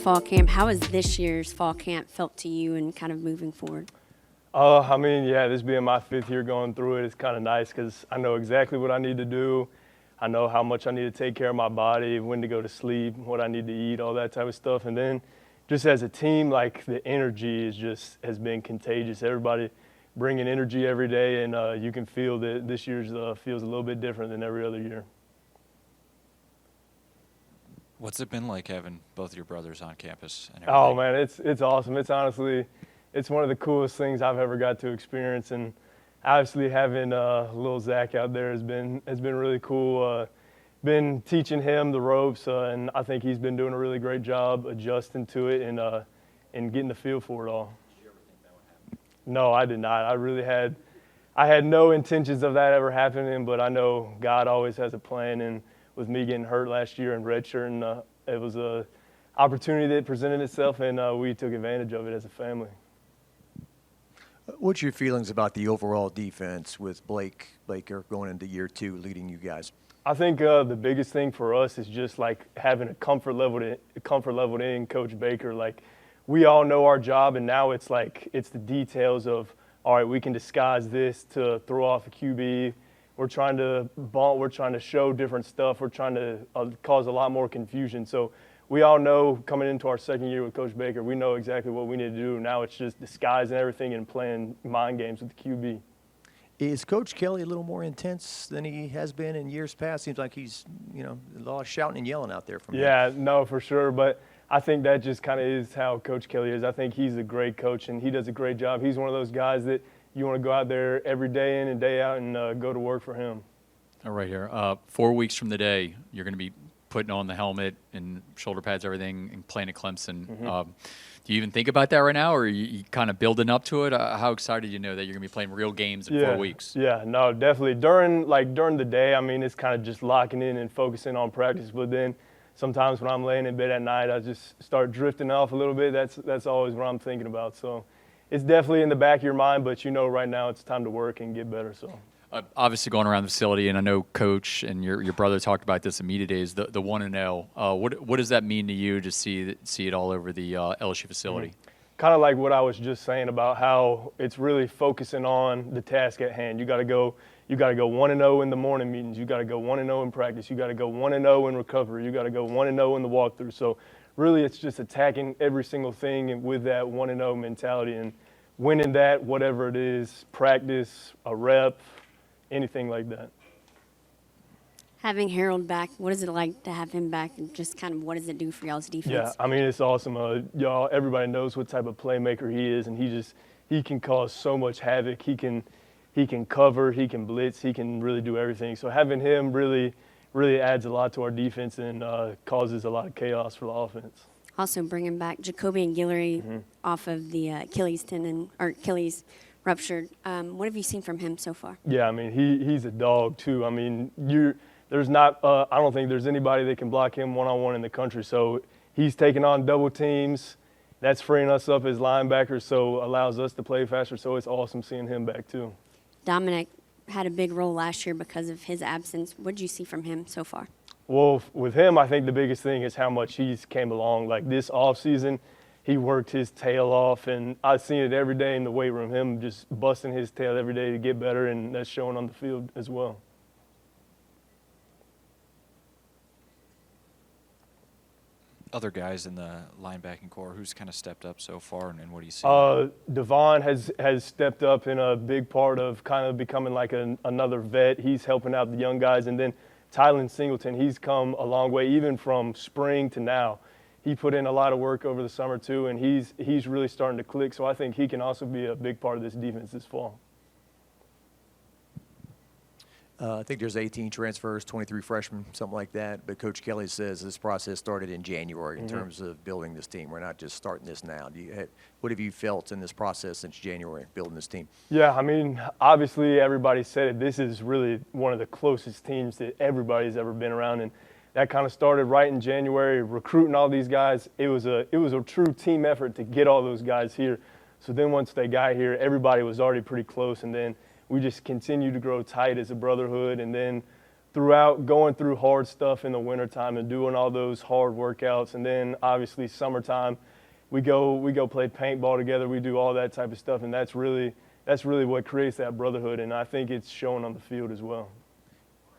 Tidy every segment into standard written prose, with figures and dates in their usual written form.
fall camp. How has this year's fall camp felt to you and kind of moving forward? I mean, yeah, this being my 5th year going through it, it's kind of nice because I know exactly what I need to do. I know how much I need to take care of my body, when to go to sleep, what I need to eat, all that type of stuff. And then just as a team, like the energy has been contagious. Everybody bringing energy every day, and you can feel that this year's feels a little bit different than every other year. What's it been like having both your brothers on campus and everything? Oh man, it's awesome. It's honestly, it's one of the coolest things I've ever got to experience, and obviously having little Zach out there has been really cool. Been teaching him the ropes, and I think he's been doing a really great job adjusting to it and getting the feel for it all. Did you ever think that would happen? No, I did not. I had no intentions of that ever happening, but I know God always has a plan, and with me getting hurt last year and redshirting, it was a opportunity that presented itself, and we took advantage of it as a family. What's your feelings about the overall defense with Baker going into year 2 leading you guys? I think the biggest thing for us is just like having a comfort level in Coach Baker. Like, we all know our job, and now it's the details of, all right, we can disguise this to throw off a QB. We're trying to bunt. We're trying to show different stuff. We're trying to cause a lot more confusion. So we all know coming into our 2nd year with Coach Baker, we know exactly what we need to do. Now it's just disguising everything and playing mind games with the QB. Is Coach Kelly a little more intense than he has been in years past? Seems like he's, a lot of shouting and yelling out there from him. Yeah, no, for sure. But I think that just kind of is how Coach Kelly is. I think he's a great coach, and he does a great job. He's one of those guys that you want to go out there every day in and day out and go to work for him. All right, here. 4 weeks from the day, you're going to be putting on the helmet and shoulder pads, everything, and playing at Clemson. Mm-hmm. Do you even think about that right now, or are you kind of building up to it? How excited you know that you're going to be playing real games in 4 weeks? Yeah, no, definitely. During the day, I mean, it's kind of just locking in and focusing on practice. But then sometimes when I'm laying in bed at night, I just start drifting off a little bit. That's always what I'm thinking about. So it's definitely in the back of your mind, but right now it's time to work and get better. So. Obviously going around the facility, and I know Coach and your brother talked about this in media days, the 1-0. What does that mean to you to see it all over the LSU facility? Mm-hmm. Kind of like what I was just saying about how it's really focusing on the task at hand. You got to go 1-0 in the morning meetings. You got to go 1-0 in practice. You got to go 1-0 in recovery. You got to go 1-0 in the walkthrough. So really, it's just attacking every single thing with that 1-0 mentality and winning that, whatever it is, practice, a rep, anything like that. Having Harold back, what is it like to have him back, and just kind of what does it do for y'all's defense? Yeah, I mean, it's awesome. Everybody knows what type of playmaker he is, and he can cause so much havoc. He can cover, he can blitz, he can really do everything. So having him really adds a lot to our defense and causes a lot of chaos for the offense. Also bringing back Jacoby and Guillory off of the Achilles tendon or Achilles ruptured. What have you seen from him so far? Yeah, I mean, he's a dog too. I mean, I don't think there's anybody that can block him one-on-one in the country. So he's taking on double teams. That's freeing us up as linebackers, so allows us to play faster. So it's awesome seeing him back too. Dominic had a big role last year because of his absence. What did you see from him so far? Well, with him, I think the biggest thing is how much he's came along. Like this offseason, he worked his tail off, and I've seen it every day in the weight room, him just busting his tail every day to get better, and that's showing on the field as well. Other guys in the linebacking core, who's kind of stepped up so far, and what do you see? Devon has stepped up in a big part of kind of becoming like another vet. He's helping out the young guys, and then Tylen Singleton, he's come a long way, even from spring to now. He put in a lot of work over the summer too, and he's really starting to click. So I think he can also be a big part of this defense this fall. I think there's 18 transfers, 23 freshmen, something like that. But Coach Kelly says this process started in January in terms of building this team. We're not just starting this now. What have you felt in this process since January, building this team? Yeah, I mean, obviously everybody said it. This is really one of the closest teams that everybody's ever been around, and that kind of started right in January, recruiting all these guys. It was a true team effort to get all those guys here. So then once they got here, everybody was already pretty close, and then we just continued to grow tight as a brotherhood. And then going through hard stuff in the wintertime and doing all those hard workouts. And then obviously summertime, we go play paintball together. We do all that type of stuff. And that's really what creates that brotherhood. And I think it's shown on the field as well.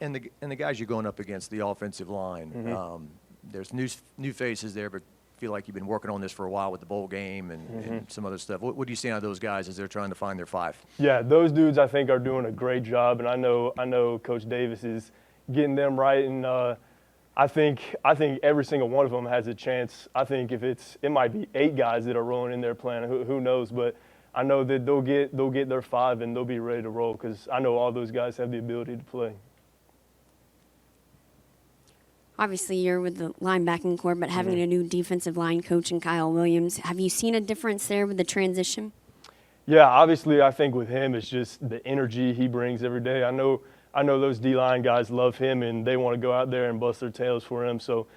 And the guys you're going up against, the offensive line, there's new faces there, but feel like you've been working on this for a while with the bowl game and some other stuff. What do you see out of those guys as they're trying to find their five? Yeah, those dudes I think are doing a great job, and I know Coach Davis is getting them right, and I think every single one of them has a chance. I think it might be 8 guys that are rolling in there playing. Who knows? But I know that they'll get their 5 and they'll be ready to roll because I know all those guys have the ability to play. Obviously, you're with the linebacking core, but having a new defensive line coach in Kyle Williams, have you seen a difference there with the transition? Yeah, obviously, I think with him, it's just the energy he brings every day. I know those D-line guys love him, and they want to go out there and bust their tails for him. So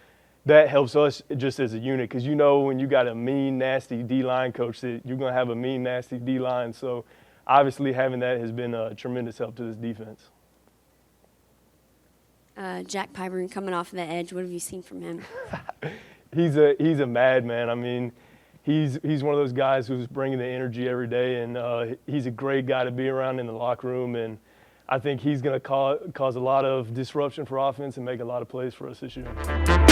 that helps us just as a unit because when you got a mean, nasty D-line coach, that you're going to have a mean, nasty D-line. So obviously, having that has been a tremendous help to this defense. Jack Pyburn coming off the edge, what have you seen from him? He's a madman. I mean, he's one of those guys who's bringing the energy every day, and he's a great guy to be around in the locker room. And I think he's going to cause a lot of disruption for offense and make a lot of plays for us this year.